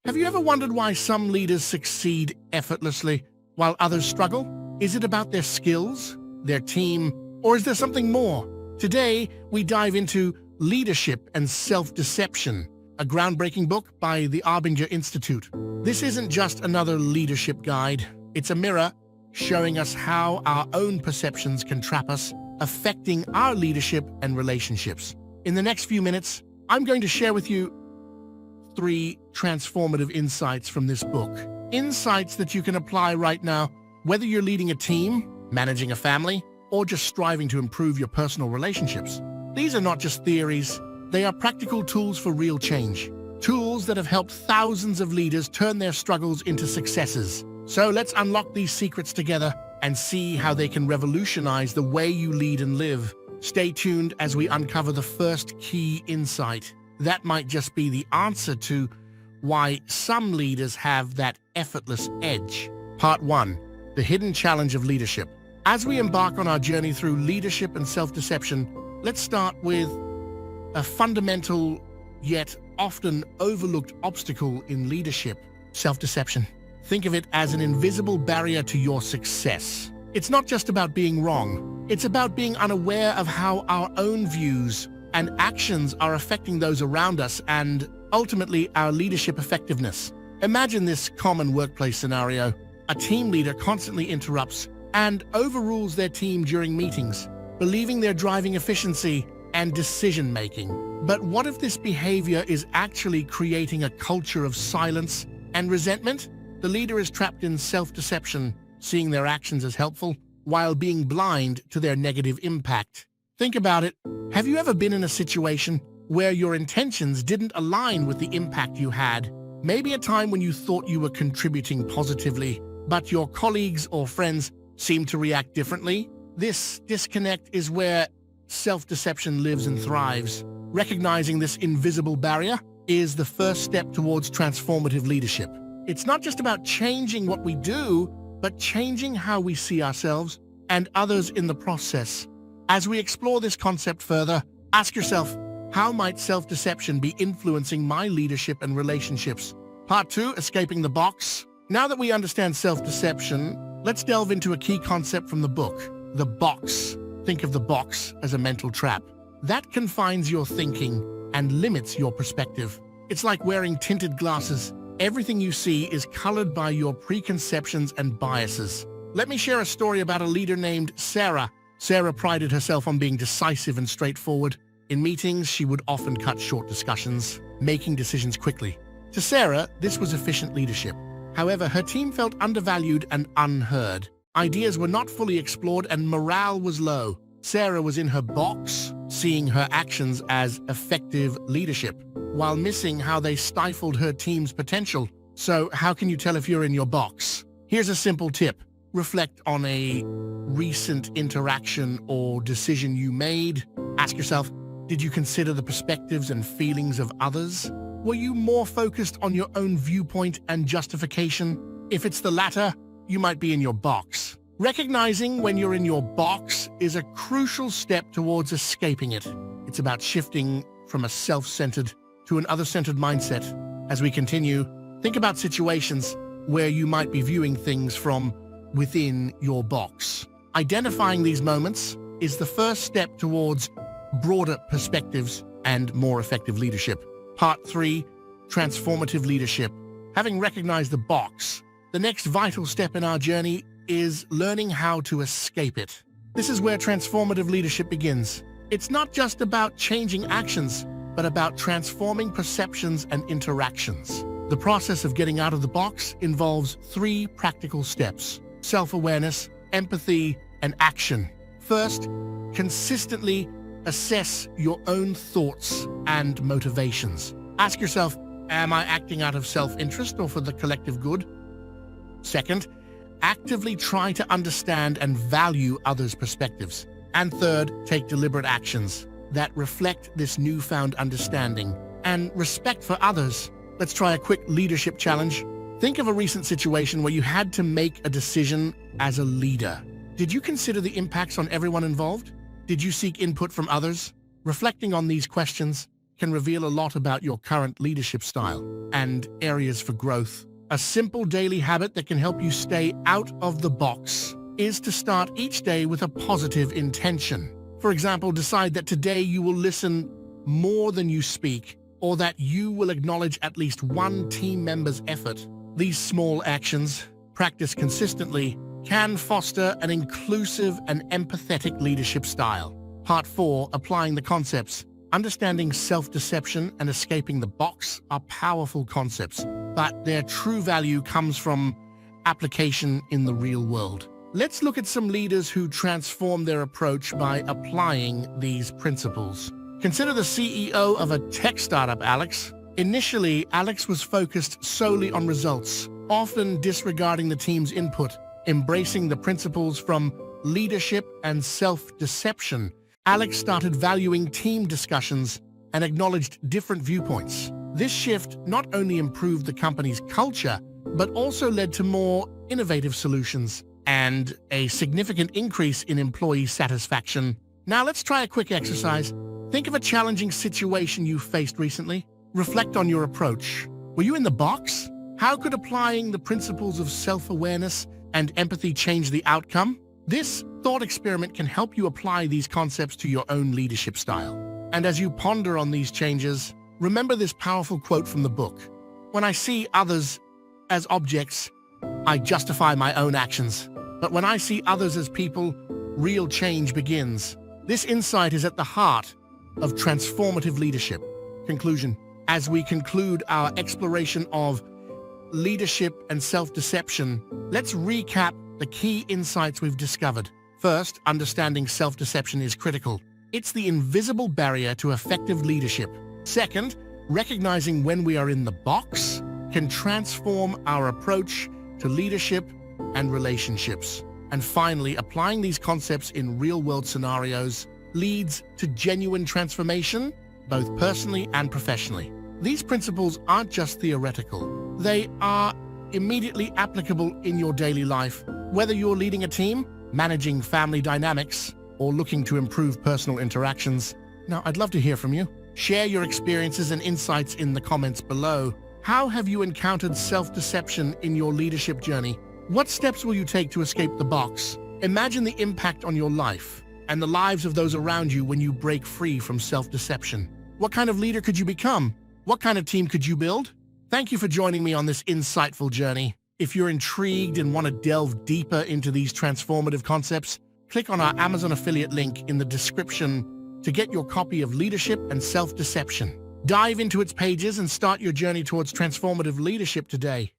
Have you ever wondered why some leaders succeed effortlessly while others struggle? Is it about their skills, their team, or is there something more? Today, we dive into Leadership and Self-Deception, a groundbreaking book by the Arbinger Institute. This isn't just another leadership guide. It's a mirror showing us how our own perceptions can trap us, affecting our leadership and relationships. In the next few minutes, I'm going to share with you 3 transformative insights from this book. Insights that you can apply right now, whether you're leading a team, managing a family, or just striving to improve your personal relationships. These are not just theories, they are practical tools for real change. Tools that have helped thousands of leaders turn their struggles into successes. So let's unlock these secrets together and see how they can revolutionize the way you lead and live. Stay tuned as we uncover the first key insight. That might just be the answer to why some leaders have that effortless edge. Part 1. The hidden challenge of leadership. As we embark on our journey through leadership and self-deception, let's start with a fundamental yet often overlooked obstacle in leadership: self-deception. Think of it as an invisible barrier to your success. It's not just about being wrong. It's about being unaware of how our own views and actions are affecting those around us and, ultimately, our leadership effectiveness. Imagine this common workplace scenario. A team leader constantly interrupts and overrules their team during meetings, believing they're driving efficiency and decision-making. But what if this behavior is actually creating a culture of silence and resentment? The leader is trapped in self-deception, seeing their actions as helpful while being blind to their negative impact. Think about it. Have you ever been in a situation where your intentions didn't align with the impact you had? Maybe a time when you thought you were contributing positively, but your colleagues or friends seemed to react differently? This disconnect is where self-deception lives and thrives. Recognizing this invisible barrier is the first step towards transformative leadership. It's not just about changing what we do, but changing how we see ourselves and others in the process. As we explore this concept further, ask yourself, how might self-deception be influencing my leadership and relationships? Part 2, Escaping the Box. Now that we understand self-deception, let's delve into a key concept from the book: the box. Think of the box as a mental trap. That confines your thinking and limits your perspective. It's like wearing tinted glasses. Everything you see is colored by your preconceptions and biases. Let me share a story about a leader named Sarah. Sarah prided herself on being decisive and straightforward. In meetings, she would often cut short discussions, making decisions quickly. To Sarah, this was efficient leadership. However, her team felt undervalued and unheard. Ideas were not fully explored and morale was low. Sarah was in her box, seeing her actions as effective leadership, while missing how they stifled her team's potential. So how can you tell if you're in your box? Here's a simple tip. Reflect on a recent interaction or decision you made. Ask yourself, did you consider the perspectives and feelings of others? Were you more focused on your own viewpoint and justification? If it's the latter, you might be in your box. Recognizing when you're in your box is a crucial step towards escaping it. It's about shifting from a self-centered to an other-centered mindset. As we continue, think about situations where you might be viewing things from within your box. Identifying these moments is the first step towards broader perspectives and more effective leadership. Part 3, Transformative Leadership. Having recognized the box, the next vital step in our journey is learning how to escape it. This is where transformative leadership begins. It's not just about changing actions, but about transforming perceptions and interactions. The process of getting out of the box involves 3 practical steps: self-awareness, empathy, and action. First, consistently assess your own thoughts and motivations. Ask yourself, am I acting out of self-interest or for the collective good? Second, actively try to understand and value others' perspectives. And third, take deliberate actions that reflect this newfound understanding and respect for others. Let's try a quick leadership challenge. Think of a recent situation where you had to make a decision as a leader. Did you consider the impacts on everyone involved? Did you seek input from others? Reflecting on these questions can reveal a lot about your current leadership style and areas for growth. A simple daily habit that can help you stay out of the box is to start each day with a positive intention. For example, decide that today you will listen more than you speak, or that you will acknowledge at least one team member's effort. These small actions, practiced consistently, can foster an inclusive and empathetic leadership style. Part 4, applying the concepts. Understanding self-deception and escaping the box are powerful concepts, but their true value comes from application in the real world. Let's look at some leaders who transform their approach by applying these principles. Consider the CEO of a tech startup, Alex. Initially, Alex was focused solely on results, often disregarding the team's input. Embracing the principles from leadership and self-deception, Alex started valuing team discussions and acknowledged different viewpoints. This shift not only improved the company's culture, but also led to more innovative solutions and a significant increase in employee satisfaction. Now let's try a quick exercise. Think of a challenging situation you faced recently. Reflect on your approach. Were you in the box? How could applying the principles of self-awareness and empathy change the outcome? This thought experiment can help you apply these concepts to your own leadership style. And as you ponder on these changes, remember this powerful quote from the book. When I see others as objects, I justify my own actions. But when I see others as people, real change begins. This insight is at the heart of transformative leadership. Conclusion. As we conclude our exploration of leadership and self-deception, let's recap the key insights we've discovered. First, understanding self-deception is critical. It's the invisible barrier to effective leadership. Second, recognizing when we are in the box can transform our approach to leadership and relationships. And finally, applying these concepts in real-world scenarios leads to genuine transformation, both personally and professionally. These principles aren't just theoretical. They are immediately applicable in your daily life, whether you're leading a team, managing family dynamics, or looking to improve personal interactions. Now, I'd love to hear from you. Share your experiences and insights in the comments below. How have you encountered self-deception in your leadership journey? What steps will you take to escape the box? Imagine the impact on your life and the lives of those around you when you break free from self-deception. What kind of leader could you become? What kind of team could you build? Thank you for joining me on this insightful journey. If you're intrigued and want to delve deeper into these transformative concepts, click on our Amazon affiliate link in the description to get your copy of Leadership and Self-Deception. Dive into its pages and start your journey towards transformative leadership today.